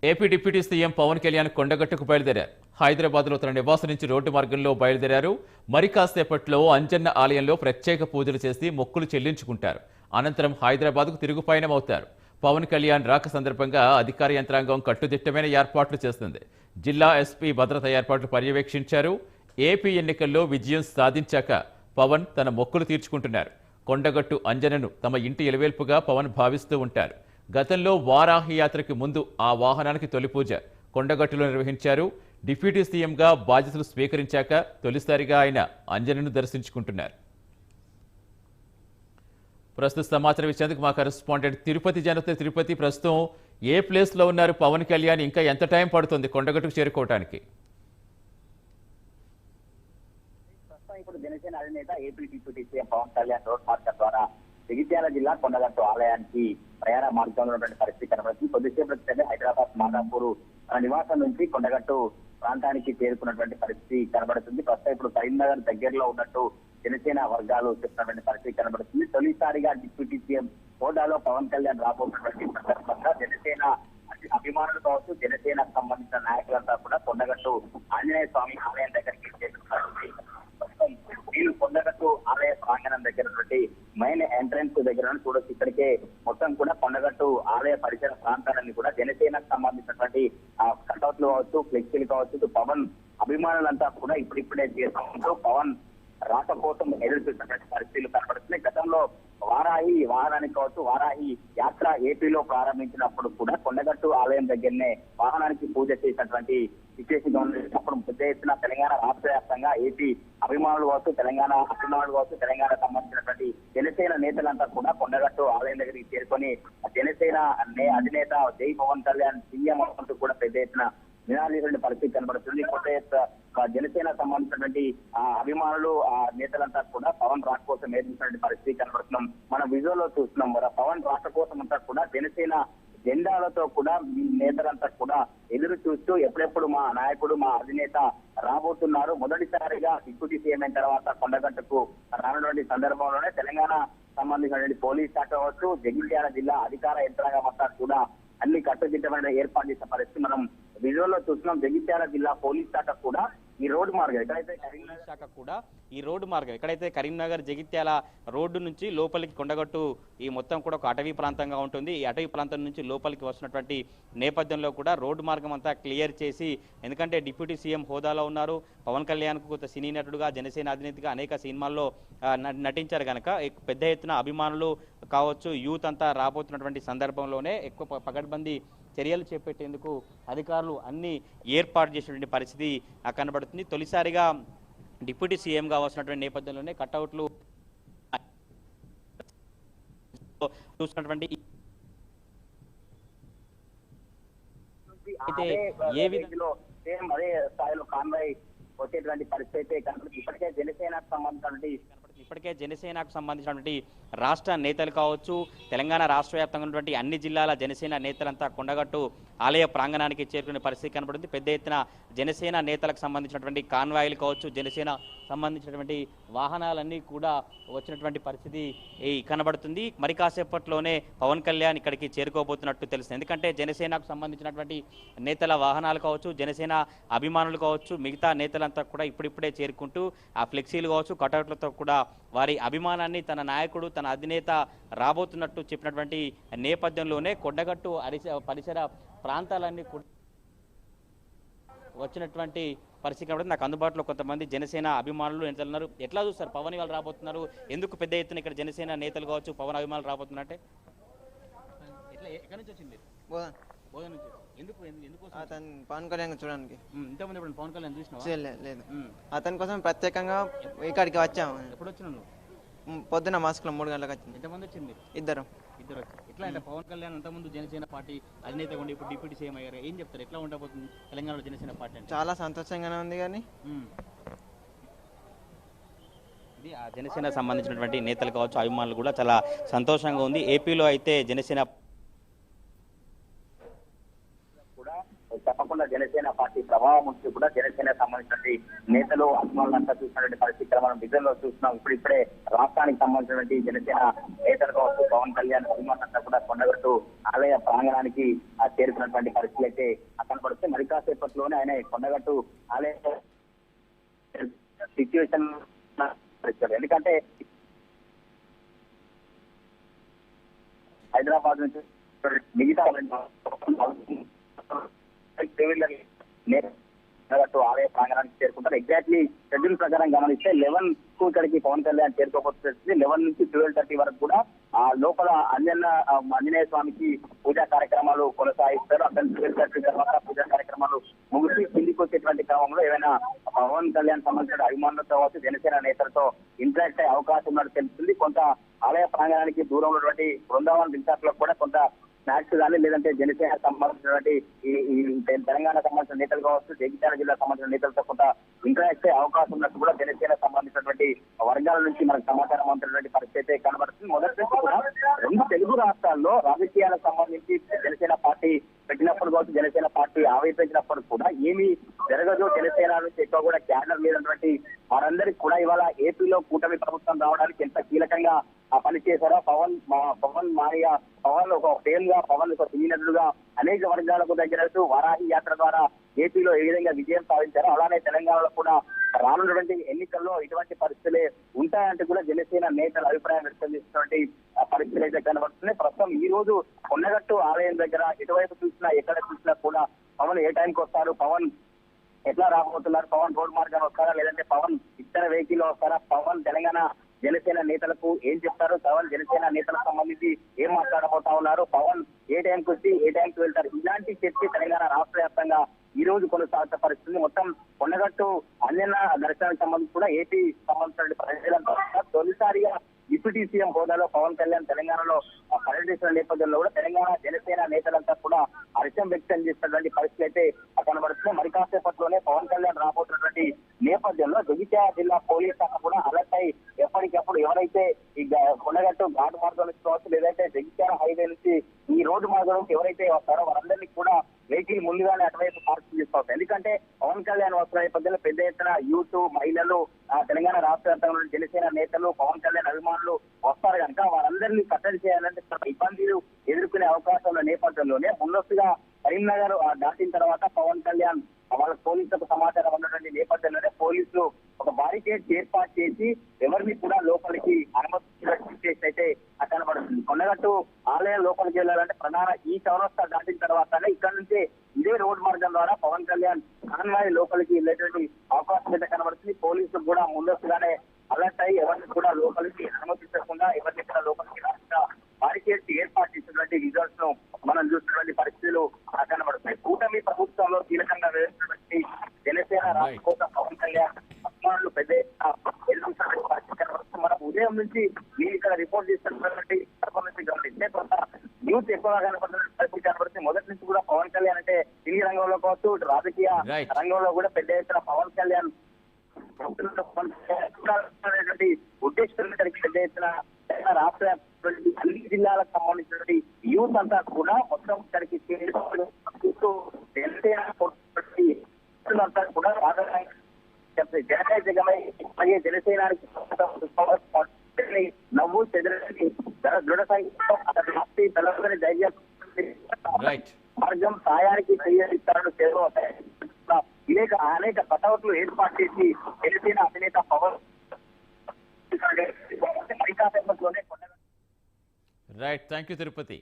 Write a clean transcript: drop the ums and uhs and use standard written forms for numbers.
AP deputy CM Pawan Kalyan కొండగట్టుకు బయలుదేరారు. హైదరాబాద్లో తన నివాసం నుంచి రోడ్డు మార్గంలో బయలుదేరారు. మరి కాసేపట్లో అంజన్న ఆలయంలో ప్రత్యేక పూజలు చేసి మొక్కులు చెల్లించుకుంటారు. అనంతరం హైదరాబాద్కు తిరుగు పయనమవుతారు. పవన్ కళ్యాణ్ రాక సందర్భంగా అధికార యంత్రాంగం కట్టుదిట్టమైన ఏర్పాట్లు చేస్తుంది. జిల్లా ఎస్పీ భద్రతా ఏర్పాట్లు పర్యవేక్షించారు. ఏపీ ఎన్నికల్లో విజయం సాధించాక పవన్ తన మొక్కులు తీర్చుకుంటున్నారు. కొండగట్టు అంజనను తమ ఇంటి ఎలువేల్పుగా పవన్ భావిస్తూ ఉంటారు. గతంలో వారాహి యాత్రకి ముందు ఆ వాహనానికి తొలి పూజ కొండగట్టులో నిర్వహించారు. డిప్యూటీ సీఎంగా బాధ్యతలు స్వీకరించాక తొలిసారిగా ఆయన అంజనను దర్శించుకుంటున్నారు. ప్రస్తుత సమాచారం ఇచ్చేందుకు మా కరెస్పాండెంట్ తిరుపతి తిరుపతి, ప్రస్తుతం ఏ ప్లేస్లో ఉన్నారు పవన్ కళ్యాణ్? ఇంకా ఎంత టైం పడుతుంది కొండగట్టుకు చేరుకోవడానికి? ఇప్పుడు జనసేన అధినేత AP deputy CM Pawan Kalyan road మార్గం ద్వారా జగిత్యాల జిల్లా కొండగట్టు ఆలయానికి ప్రయాణ మార్గంలో ఉన్నటువంటి పరిస్థితి కనబడుతుంది. కొద్దిసేపటి క్రితమే హైదరాబాద్ మాదాపూర్ నివాసం నుంచి కొండగట్టు ప్రాంతానికి చేరుకున్నటువంటి పరిస్థితి కనబడుతుంది. ప్రస్తుతం ఇప్పుడు కరీంనగర్ దగ్గరలో ఉన్నట్టు జనసేన వర్గాలు చెప్తున్నటువంటి పరిస్థితి కనబడుతుంది. తొలిసారిగా డిప్యూటీ సీఎం హోదాలో పవన్ కళ్యాణ్ రాబోతున్నటువంటి సందర్భంగా జనసేన అభిమానులు కావచ్చు, జనసేనకు సంబంధించిన నాయకులంతా కూడా కొండగట్టు ఆంజనేయ స్వామి ఆలయం దగ్గరికి చేరుకున్నారు. వీళ్ళు కొండగట్టు ఆలయ ప్రాంగణం దగ్గర నుండి మెయిన్ ఎంట్రన్స్ దగ్గర చూడొచ్చు. ఇక్కడికే మొత్తం కూడా కొండగట్టు ఆలయ పరిసర ప్రాంతాలన్నీ కూడా జనసేనకు సంబంధించినటువంటి కటౌట్లు కావచ్చు, ఫ్లెక్సీలు కావచ్చు, పవన్ అభిమానులంతా కూడా ఇప్పుడిప్పుడే చేసుకుంటూ పవన్ రాక కోసం ఎదురు చూసినటువంటి పరిస్థితులు కనబడుతున్నాయి. గతంలో వారాహి వాహనానికి కావచ్చు, వారాహి యాత్ర ఏపీలో ప్రారంభించినప్పుడు కూడా కొండగట్టు ఆలయం దగ్గరనే వాహనానికి పూజ చేసినటువంటి సిచ్యువేషన్ గవర్నమెంట్ అప్పుడు పెద్ద ఎత్తున తెలంగాణ రాష్ట్ర వ్యాప్తంగా ఏపీ అభిమానులు కావచ్చు, తెలంగాణ అభిమానులు కావచ్చు, తెలంగాణ సంబంధించినటువంటి జనసేన నేతలంతా కూడా కొండగట్టు ఆలయం దగ్గరికి చేరుకొని జనసేన అధినేత జై పవన్ కళ్యాణ్ సీఎం అంటూ కూడా పెద్ద ఎత్తున నినాదించిన పరిస్థితి కనబడుతుంది. కొత్త జనసేన సంబంధించినటువంటి అభిమానులు నేతలంతా కూడా పవన్ రాక కోసం ఎదుర్కొన్నటువంటి పరిస్థితి కనబడుతున్నాం. మనం విజువల్ లో చూస్తున్నాం. పవన్ రాక కోసం అంతా కూడా జనసేన జెండాలతో కూడా నేతలంతా కూడా ఎదురు చూస్తూ ఎప్పుడెప్పుడు మా నాయకుడు, మా అధినేత రాబోతున్నారు. మొదటిసారిగా డిప్యూటీ సీఎం అయిన తర్వాత కొండగట్టుకు రానున్నటువంటి సందర్భంలోనే తెలంగాణ సంబంధించినటువంటి పోలీస్ శాఖ కావచ్చు, జగిత్యాల జిల్లా అధికార యంత్రాంగం అంతా కూడా అన్ని కట్టుదిట్టమైన ఏర్పాటు చేసిన పరిస్థితి మనం విజువల్ లో చూస్తున్నాం. జగిత్యాల జిల్లా పోలీస్ శాఖ కూడా ఈ రోడ్డు మార్గం ఎక్కడైతే కరీంనగర్ జగిత్యాల రోడ్డు నుంచి లోపలికి కొండగట్టు ఈ మొత్తం కూడా ఒక అటవీ ప్రాంతంగా ఉంటుంది. ఈ అటవీ ప్రాంతం నుంచి లోపలికి వస్తున్నటువంటి నేపథ్యంలో కూడా రోడ్డు మార్గం అంతా క్లియర్ చేసి, ఎందుకంటే డిప్యూటీ సీఎం హోదాలో ఉన్నారు. పవన్ కళ్యాణ్కు కొంత సినీ నటుడుగా, జనసేన అధినేతగా అనేక సినిమాల్లో నటించారు కనుక పెద్ద ఎత్తున అభిమానులు కావచ్చు, యూత్ అంతా రాబోతున్నటువంటి సందర్భంలోనే ఎక్కువ పకడ్బందీ చర్యలు చేపట్టేందుకు అధికారులు అన్ని ఏర్పాటు చేసినటువంటి పరిస్థితి కనబడుతుంది. తొలిసారిగా డిప్యూటీ సీఎంగా వస్తున్నటువంటి నేపథ్యంలోనే కట్అవుట్లు చూసినటువంటి అయితే ఏ విధంగా అదే స్థాయిలో కాన్వాయ్ వచ్చేటువంటి పరిస్థితి అయితే కనబడుతుంది. ఇప్పటికే జనసేనకు సంబంధించినటువంటి రాష్ట్ర నేతలు కావచ్చు, తెలంగాణ రాష్ట్ర వ్యాప్తంగా ఉన్నటువంటి అన్ని జిల్లాల జనసేన నేతలంతా కొండగట్టు ఆలయ ప్రాంగణానికి చేరుకునే పరిస్థితి కనబడుతుంది. పెద్ద ఎత్తున జనసేన నేతలకు సంబంధించినటువంటి కాన్వాయిలు కావచ్చు, జనసేన సంబంధించినటువంటి వాహనాలన్నీ కూడా వచ్చినటువంటి పరిస్థితి కనబడుతుంది. మరి కాసేపట్లోనే పవన్ కళ్యాణ్ ఇక్కడికి చేరుకోబోతున్నట్టు తెలుస్తుంది. ఎందుకంటే జనసేనకు సంబంధించినటువంటి నేతల వాహనాలు కావచ్చు, జనసేన అభిమానులు కావచ్చు, మిగతా నేతలంతా కూడా ఇప్పుడిప్పుడే చేరుకుంటూ ఆ ఫ్లెక్సీలు కావచ్చు, కటౌట్లతో కూడా వారి అభిమానాన్ని తన నాయకుడు, తన అధినేత రాబోతున్నట్టు చెప్పినటువంటి నేపథ్యంలోనే కొండగట్టు పరిసర ప్రాంతాలన్నీ వచ్చినటువంటి పరిస్థితి కాబట్టి నాకు అందుబాటులో కొంతమంది జనసేన అభిమానులు నేతలు ఉన్నారు. ఎట్లా చూస్తారు పవన్ వాళ్ళు రాబోతున్నారు? ఎందుకు పెద్ద ఎత్తున ఇక్కడ జనసేన నేతలు కావచ్చు, పవన్ అభిమానులు రాబోతున్నారంటే ఎక్కడి నుంచి వచ్చింది? బోధన నుంచి. ఎందుకు అతను పవన్ కళ్యాణ్ చూడడానికి ఇంతమంది ఇప్పుడు పవన్ కళ్యాణ్ చూసినా లేదు. అతని కోసం ప్రత్యేకంగా ఇక్కడికి వచ్చాము. ఎప్పుడు వచ్చినావు? పొద్దున మాస్కులో 3 గంటలకు వచ్చింది. ఎంతమంది వచ్చింది? ఇద్దరు వచ్చి. ఎట్లా అంటే పవన్ కళ్యాణ్ అంతకుముందు జనసేన పార్టీ అధినేత ఉండి ఇప్పుడు డిప్యూటీ సీఎం అయ్యారు. ఏం చెప్తారు? ఎట్లా ఉండబోతుంది తెలంగాణలో జనసేన పార్టీ అంటే? చాలా సంతోషంగానే ఉంది. కానీ ఇది ఆ జనసేన సంబంధించినటువంటి నేతలు కావచ్చు, అభిమానులు కూడా చాలా సంతోషంగా ఉంది. ఏపీలో అయితే జనసేన కూడా తప్పకుండా జనసేన పార్టీ ప్రభావం ఉంచి కూడా జనసేన సంబంధించినటువంటి నేతలు అభిమానులంతా చూసినటువంటి పరిస్థితి మనం విజయంలో చూస్తున్నాం. ఇప్పుడిప్పుడే రాష్ట్రానికి సంబంధించినటువంటి జనసేన నేతలు కావచ్చు, పవన్ కళ్యాణ్ అభిమానులంతా కూడా కొండగట్టు ఆలయ ప్రాంగణానికి చేరుకున్నటువంటి పరిస్థితి అయితే కనబడుతుంది. మరి కాసేపట్లోనే ఆయన కొండగట్టు ఆలయ సిచ్యువేషన్ ఎందుకంటే హైదరాబాద్ నుంచి మిగతా ఆలయ ప్రాంగణానికి చేరుకుంటారు. ఎగ్జాక్ట్లీ షెడ్యూల్ ప్రకారం గమనిస్తే 11 కు ఇక్కడికి పవన్ కళ్యాణ్ చేరుకోబోతుంది. 11 నుంచి 12:30 వరకు కూడా ఆ లోపల ఆంజనేయ స్వామికి పూజా కార్యక్రమాలు కొనసాగిస్తారు. అక్కడ 12:30 తర్వాత పూజా కార్యక్రమాలు ముగిసి కిందికి వచ్చేటువంటి క్రమంలో ఏమైనా పవన్ కళ్యాణ్ సంబంధించిన అభిమానులతో వచ్చి జనసేన నేతలతో ఇంటరాక్ట్ అయ్యే అవకాశం ఉన్నట్టు తెలుస్తుంది. కొంత ఆలయ ప్రాంగణానికి దూరంలో ఉన్నటువంటి బృందావన్ రిసార్ట్ లో కూడా కొంత స్నాక్స్ కానీ లేదంటే జనసేన సంబంధించినటువంటి ఈ తెలంగాణ సంబంధించిన నేతలు కావచ్చు, జగిత్యాల జిల్లా సంబంధించిన నేతలతో కొంత ఇంటరాక్ట్ అయ్యే అవకాశం ఉన్నట్టు కూడా జనసేన సంబంధించినటువంటి వర్గాల నుంచి మనకు సమాచారం అంటున్నటువంటి పరిస్థితి కనబడుతుంది. మొదటి నుంచి కూడా 2 తెలుగు రాష్ట్రాల్లో రాజకీయాలకు సంబంధించి జనసేన పార్టీ పెట్టినప్పుడు కావచ్చు, జనసేన పార్టీ ఆవిర్భించినప్పుడు కూడా ఏమీ జరగదు. జనసేన నుంచి ఎక్కువ కూడా క్యాడర్ లేనటువంటి వారందరికీ కూడా ఇవాళ ఏపీలో కూటమి ప్రభుత్వం రావడానికి ఎంత కీలకంగా పనిచేశారో పవన్ మాయ పవన్ ఒక ఫేమ్ గా, పవన్ ఒక సీనియర్లుగా అనేక వర్గాలకు దగ్గరవుతూ వారాహి యాత్ర ద్వారా ఏపీలో ఏ విధంగా విజయం సాధించారో అలానే తెలంగాణలో కూడా రానున్నటువంటి ఎన్నికల్లో ఇటువంటి పరిస్థితులే ఉంటాయంటే కూడా జనసేన నేతల అభిప్రాయం వ్యక్తం చేసినటువంటి పరిస్థితులు అయితే కనబడుతున్నాయి. ప్రస్తుతం ఈ రోజు కొండగట్టు ఆలయం దగ్గర ఎటువైపు చూసినా ఎక్కడ చూసినా కూడా పవన్ ఏ టైంకి వస్తారు, పవన్ ఎట్లా రాబోతున్నారు, పవన్ రోడ్ మార్గాన్ని వస్తారా లేదంటే పవన్ ఇతర వెహికల్ వస్తారా, పవన్ తెలంగాణ జనసేన నేతలకు ఏం చెప్తారు, పవన్ జనసేన నేతలకు సంబంధించి ఏం మాట్లాడబోతా ఉన్నారు, పవన్ ఏ టైంకి వచ్చి ఏ టైంకి వెళ్తారు, ఇలాంటి చర్చ తెలంగాణ రాష్ట్ర వ్యాప్తంగా ఈ రోజు కొనసాగుతున్న పరిస్థితి. మొత్తం కొండగట్టు అంజన్న దర్శనానికి సంబంధించి కూడా ఏపీ సంబంధించిన ప్రజలంతా తొలిసారిగా డిప్యూటీ సీఎం హోదాలో పవన్ కళ్యాణ్ తెలంగాణలో పర్యటిస్తున్న నేపథ్యంలో కూడా తెలంగాణ జనసేన నేతలంతా కూడా హర్షం వ్యక్తం చేస్తున్నటువంటి పరిస్థితి అయితే కనబడుతుంది. మరి కాసేపట్లోనే పవన్ కళ్యాణ్ రాబోతున్నటువంటి నేపథ్యంలో జగిత్యాల జిల్లా పోలీస్ శాఖ కూడా అలర్ట్ అయి ఎప్పటికప్పుడు ఎవరైతే ఈ కొండగట్టు ఘాటు మార్గం నుంచి కావచ్చు లేదంటే జగిత్యాల హైవే నుంచి ఈ రోడ్డు మార్గం నుంచి ఎవరైతే వస్తారో వారందరినీ కూడా వెహికల్ ముందుగానే అటువైపు పార్క్ చేసుకోవచ్చు. ఎందుకంటే పవన్ కళ్యాణ్ వస్తున్న నేపథ్యంలో పెద్ద ఎత్తున యూత్, మహిళలు, తెలంగాణ రాష్ట్ర వ్యాప్తంగా జనసేన నేతలు, పవన్ కళ్యాణ్ అభిమానులు వస్తారు కనుక వారందరినీ కట్టడి చేయాలంటే ఇబ్బందులు ఎదుర్కొనే అవకాశం ఉన్న నేపథ్యంలోనే ముందస్తుగా కరీంనగర్ దాటిన తర్వాత పవన్ కళ్యాణ్ వాళ్ళ పోలీసులకు సమాచారం ఉన్నటువంటి నేపథ్యంలోనే పోలీసులు ఒక బారికేడ్ ఏర్పాటు చేసి ఎవరిని కూడా లోపలికి అనుమతించినట్టు చేసి అయితే కనబడుతుంది. కొండగట్టు ఆలయం లోపలికి వెళ్ళాలంటే ప్రధాన ఈ చౌరస్తా దాటిన తర్వాతనే ఇక్కడ నుంచి ఇదే రోడ్ మార్గం ద్వారా పవన్ కళ్యాణ్ కాన్వాయ్ లోపలికి వెళ్ళేటువంటి అవకాశం అయితే కనబడుతుంది. పోలీసులు కూడా ముందస్తుగానే అలర్ట్ అయ్యి ఎవరిని కూడా లోపలికి అనుమతించకుండా ఎవరిని కూడా లోపలికి రాకుండా బారికేడ్స్ ఏర్పాటు చేసినటువంటి రిజల్ట్స్ ను మనం చూసినటువంటి పరిస్థితులు కనబడుతున్నాయి. కూటమి ప్రభుత్వంలో కీలకంగా వేసినటువంటి జనసేన రాష్ట్ర కోసం పవన్ కళ్యాణ్ అభిమానులు పెద్ద ఎదుర్కొంటున్నటువంటి పరిస్థితి కనబడుతుంది. మనం ఉదయం నుంచి మీరు ఇక్కడ రిపోర్ట్ చేస్తున్నటువంటి పర్ఫార్మెన్స్ గమనిస్తే కొంత యూత్ ఎక్కువగా కనబడుతున్న పరిస్థితి కనబడుతుంది. మొదటి నుంచి కూడా పవన్ కళ్యాణ్ అంటే సినీ రంగంలో కావచ్చు, రాజకీయ రంగంలో కూడా పెద్ద ఎత్తున పవన్ కళ్యాణ్ ఉద్దేశంతో పెద్ద ఎత్తున రాష్ట్ర అన్ని జిల్లాలకు సంబంధించినటువంటి యూత్ అంతా కూడా మొత్తం ఇక్కడికి అంతా కూడా జనకాయ జగమై అలాగే జనసేనానికి నవ్వు చెదరని దృఢ సంఖ్యలో అతని తెలంగాణ ధైర్యం మార్గం సాయానికి చెయ్యిస్తారని అనేక కటౌట్లు ఏర్పాటు చేసి జనసేన అధినేత Pawan right. Thank you Tirupati.